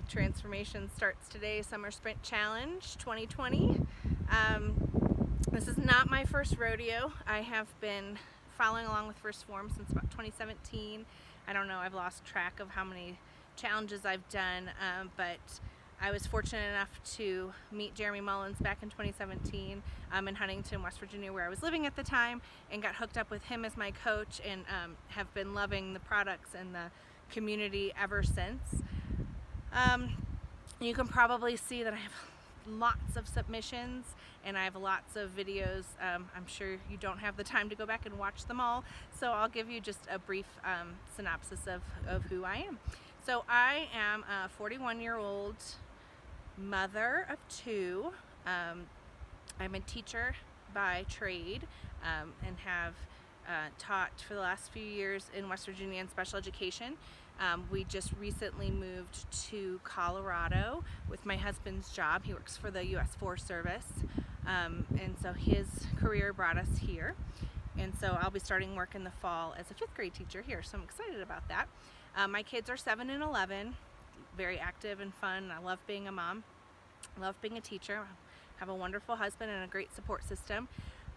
Transformation starts today, Summer Sprint Challenge 2020. This is not my first rodeo. I have been following along with Phorm since about 2017. I don't know, I've lost track of how many challenges I've done, but I was fortunate enough to meet Jeremy Mullins back in 2017 in Huntington, West Virginia, where I was living at the time, and got hooked up with him as my coach, and have been loving the products and the community ever since. You can probably see that I have lots of submissions and I have lots of videos. I'm sure you don't have the time to go back and watch them all, so I'll give you just a brief synopsis of who I am. So I am a 41-year-old mother of two. I'm a teacher by trade and have taught for the last few years in West Virginia in special education. We just recently moved to Colorado with my husband's job. He works for the U.S. Forest Service, and so his career brought us here. And so I'll be starting work in the fall as a 5th grade teacher here, so I'm excited about that. My kids are 7 and 11, very active and fun. I love being a mom. I love being a teacher. I have a wonderful husband and a great support system.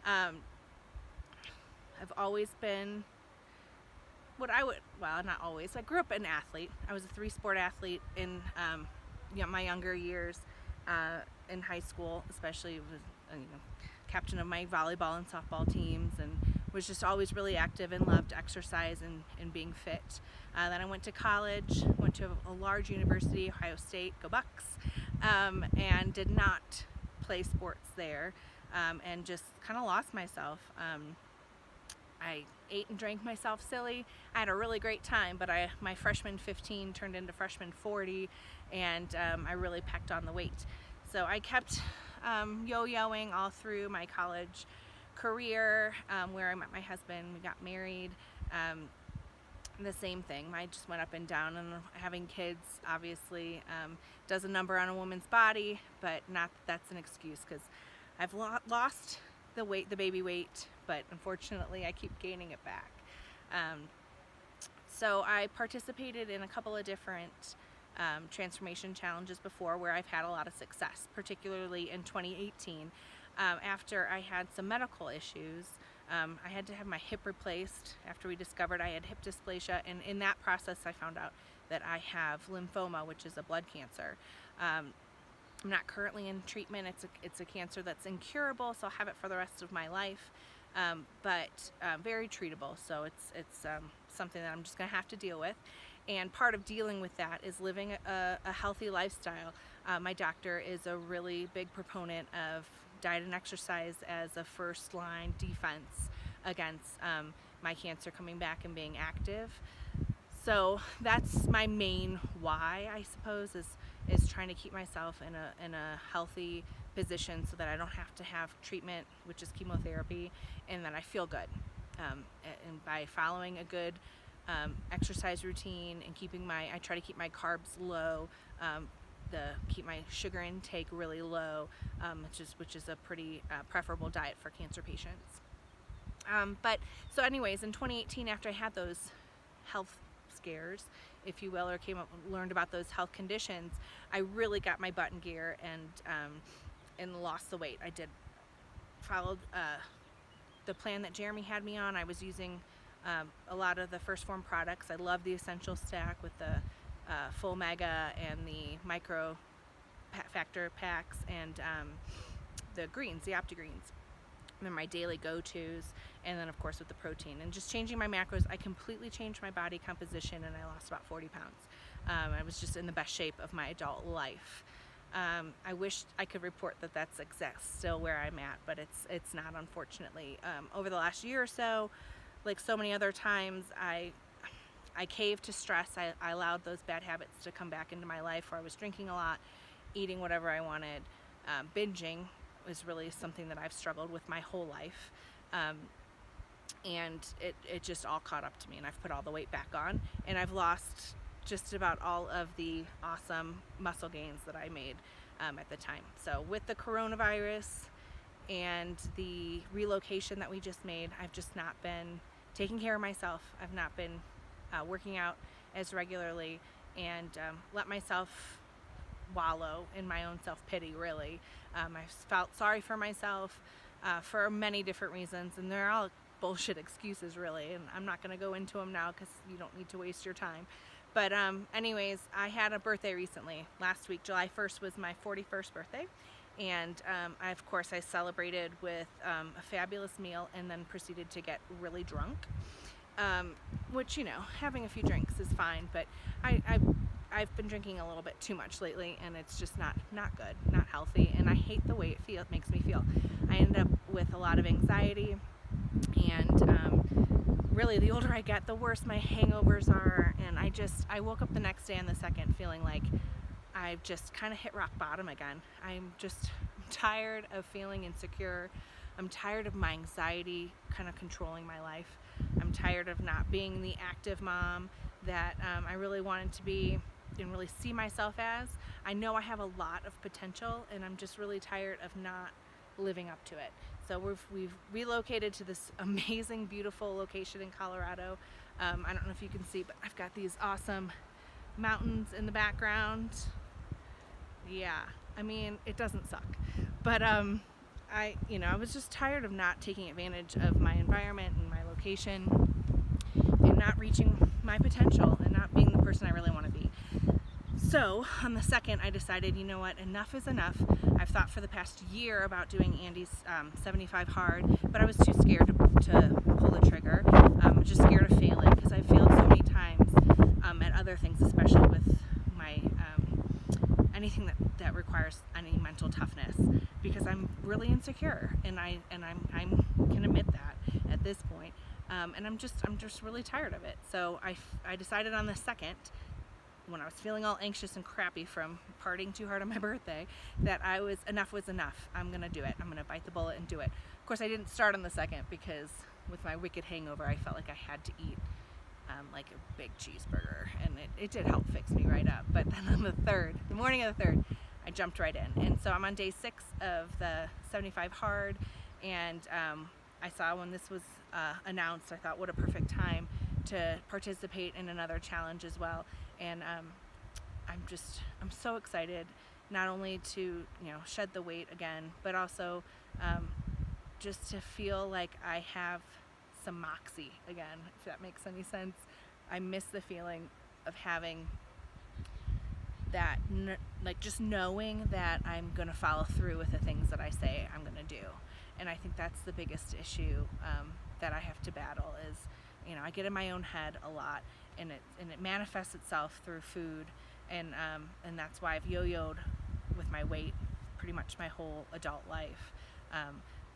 I've always been not always. I grew up an athlete. I was a 3-sport athlete in my younger years, in high school, especially was captain of my volleyball and softball teams, and was just always really active and loved exercise and being fit. Then I went to college, went to a large university, Ohio State, go Bucks, and did not play sports there, and just kind of lost myself. I ate and drank myself silly. I had a really great time, but my freshman 15 turned into freshman 40, and I really packed on the weight. So I kept yo-yoing all through my college career, where I met my husband. We got married. The same thing. I just went up and down, and having kids obviously does a number on a woman's body, but not that that's an excuse, because I've lost the baby weight, but unfortunately I keep gaining it back. So I participated in a couple of different transformation challenges before, where I've had a lot of success, particularly in 2018. After I had some medical issues, I had to have my hip replaced after we discovered I had hip dysplasia, and in that process I found out that I have lymphoma, which is a blood cancer. I'm not currently in treatment. It's a cancer that's incurable, so I'll have it for the rest of my life, but very treatable. So it's something that I'm just going to have to deal with. And part of dealing with that is living a healthy lifestyle. My doctor is a really big proponent of diet and exercise as a first-line defense against my cancer coming back and being active. So that's my main why, I suppose, is trying to keep myself in a healthy position so that I don't have to have treatment, which is chemotherapy, and that I feel good. And by following a good exercise routine and I try to keep my carbs low, keep my sugar intake really low, which is a pretty preferable diet for cancer patients. So anyways, in 2018, after I had those health scares, if you will, or learned about those health conditions, I really got my butt in gear and lost the weight. I followed the plan that Jeremy had me on. I was using a lot of the Phorm products. I love the Essential Stack with the Full Mega and the Micro Factor packs, and the greens, the OptiGreens. They're my daily go-tos, and then of course with the protein and just changing my macros. I completely changed my body composition, and I lost about 40 pounds. I was just in the best shape of my adult life. I wish I could report that that's still where I'm at, but it's not, unfortunately. Over the last year or so, like so many other times, I caved to stress. I allowed those bad habits to come back into my life, where I was drinking a lot, eating whatever I wanted, binging was really something that I've struggled with my whole life, and it just all caught up to me, and I've put all the weight back on, and I've lost just about all of the awesome muscle gains that I made at the time. So with the coronavirus and the relocation that we just made, I've just not been taking care of myself. I've not been working out as regularly, and let myself wallow in my own self-pity, really. I felt sorry for myself for many different reasons, and they're all bullshit excuses, really, and I'm not going to go into them now because you don't need to waste your time. But anyways, I had a birthday recently. Last week, July 1st, was my 41st birthday, and of course I celebrated with a fabulous meal and then proceeded to get really drunk, which, you know, having a few drinks is fine, but I've been drinking a little bit too much lately, and it's just not good, not healthy, and I hate the way it makes me feel. I end up with a lot of anxiety, and really, the older I get, the worse my hangovers are, and I woke up the next day on the 2nd feeling like I've just kind of hit rock bottom again. I'm tired of feeling insecure. I'm tired of my anxiety kind of controlling my life. I'm tired of not being the active mom that I really wanted to be and really see myself as. I know I have a lot of potential, and I'm just really tired of not living up to it. So we've relocated to this amazing, beautiful location in Colorado. I don't know if you can see, but I've got these awesome mountains in the background. Yeah, I mean, it doesn't suck, but I was just tired of not taking advantage of my environment and my location and not reaching my potential and not being the person I really want to be. So on the 2nd, I decided, you know what, enough is enough. I've thought for the past year about doing Andy's 75 hard, but I was too scared to pull the trigger. Just scared of failing, because I've failed so many times at other things, especially with my anything that requires any mental toughness, because I'm really insecure, and I can admit that at this point, and I'm just really tired of it. So I decided on the 2nd, when I was feeling all anxious and crappy from partying too hard on my birthday, that enough was enough. I'm gonna do it. I'm gonna bite the bullet and do it. Of course, I didn't start on the 2nd because with my wicked hangover, I felt like I had to eat like a big cheeseburger, and it did help fix me right up. But then on the morning of the 3rd, I jumped right in, and so I'm on day 6 of the 75 hard, and I saw when this was announced, I thought, what a perfect time to participate in another challenge as well. And I'm so excited, not only to shed the weight again, but also just to feel like I have some moxie again, if that makes any sense. I miss the feeling of having that, like just knowing that I'm gonna follow through with the things that I say I'm gonna do. And I think that's the biggest issue that I have to battle is, I get in my own head a lot, and it manifests itself through food, and that's why I've yo-yoed with my weight pretty much my whole adult life.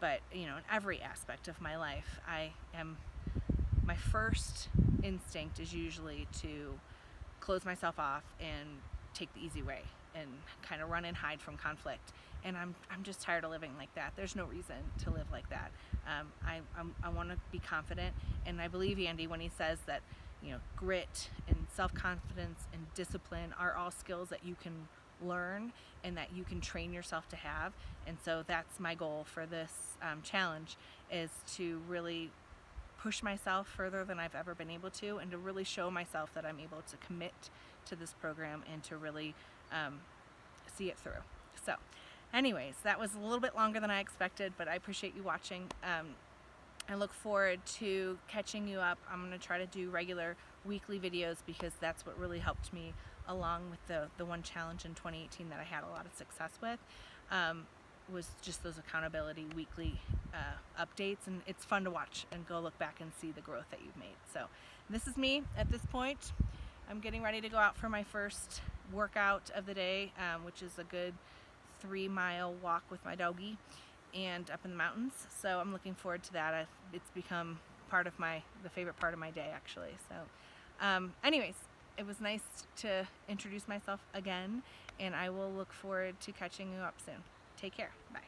But in every aspect of my life, my first instinct is usually to close myself off and take the easy way and kind of run and hide from conflict. And I'm just tired of living like that. There's no reason to live like that. I want to be confident, and I believe Andy when he says that grit and self-confidence and discipline are all skills that you can learn and that you can train yourself to have. And so that's my goal for this challenge, is to really push myself further than I've ever been able to, and to really show myself that I'm able to commit to this program and to really see it through. So anyways, that was a little bit longer than I expected, but I appreciate you watching. I look forward to catching you up. I'm going to try to do regular weekly videos, because that's what really helped me along with the one challenge in 2018 that I had a lot of success with, was just those accountability weekly updates, and it's fun to watch and go look back and see the growth that you've made. So this is me at this point. I'm getting ready to go out for my first workout of the day, which is a good 3-mile walk with my doggie and up in the mountains. So I'm looking forward to that. It's become part of the favorite part of my day, actually. So anyways, it was nice to introduce myself again, and I will look forward to catching you up soon. Take care. Bye.